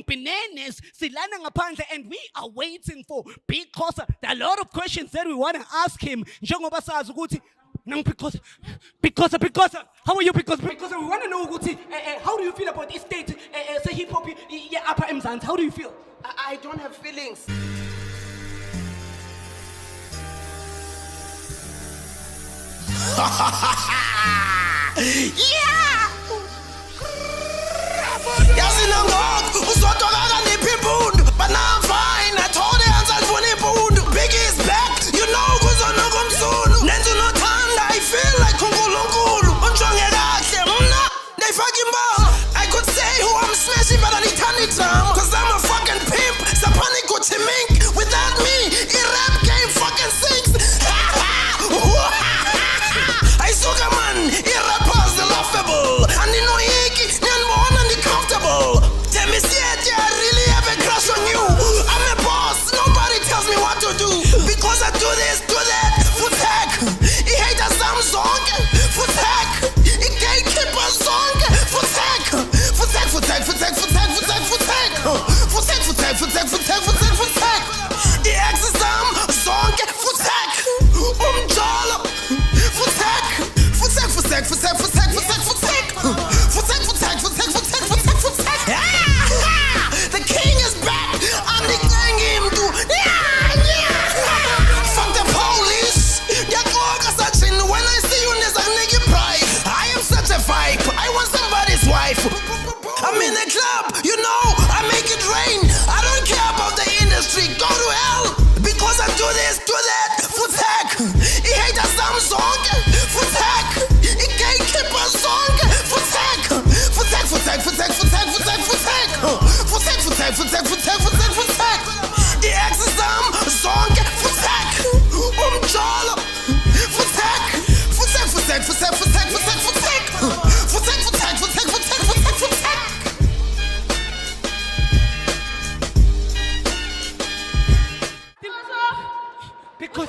Binanes, Silana ngaphandle, and we are waiting for Big Xhosa. There are a lot of questions that we want to ask him. Njengoba sazi ukuthi because how are you? Because we want to know ukuthi how do you feel about this state? Say hip hop, yeah, upper Mzansi. How do you feel? I don't have feelings. Yeah! Yazi nangoku uzodokaka niphi impundu, but now I'm fine. I told her anzalifuna impundu. Biggie is back, you know kuzonuka umsulu. Nenza unothanda, I feel like uNkulunkulu. Unjonge kahle mna ndayifaka imbono. I could say who I'm smashing, but anithandi drama, cause I'm a fucking pimp. Sapani Gucci mink. Without me, i-rap game fucking sinks. Ayisuka man, i-rappers the laughable. Aninoyiki, niyanibona ndi-comfortable. Tell me yet, I really have a crush on you. I'm a boss, nobody tells me what to do. Because I do this, do that, FUTSEK. I-haters sami zonke, FUTSEK. I-gatekeeper zonke, FUTSEK. FUTSEK, FUTSEK, FUTSEK, FUTSEK, FUTSEK, FUTSEK. FUTSEK, FUTSEK, FUTSEK, FUTSEK, FUTSEK, FUTSEK. I-exes sami zonke, FUTSEK. Umjolo, FUTSEK. FUTSEK, FUTSEK, FUTSEK, FUTSEK, FUTSEK, FUTSEK. FUTSEK, FUTSEK, FUTSEK, FUTSEK, FUTSEK, FUTSEK. The king is back. I'm the king him too. Fuck the police. When I see you, there's a nigga pride. I am such a vibe. I want somebody's wife. I'm in the club, you know, I make it rain. I don't care about the industry. Go to hell. Because I do this, do that. FUTSEK. I-haters sami zonke. FUTSEK. I-gatekeeper zonke. FUTSEK. FUTSEK, FUTSEK, FUTSEK, FUTSEK, FUTSEK, FUTSEK. FUTSEK, FUTSEK, FUTSEK, FUTSEK, FUTSEK, FUTSEK. I-exes sami zonke. FUTSEK. Umjolo. FUTSEK. FUTSEK, FUTSEK, FUTSEK, FUTSEK, FUTSEK, FUTSEK. FUTSEK, FUTSEK, FUTSEK, FUTSEK, FUTSEK, FUTSEK. Because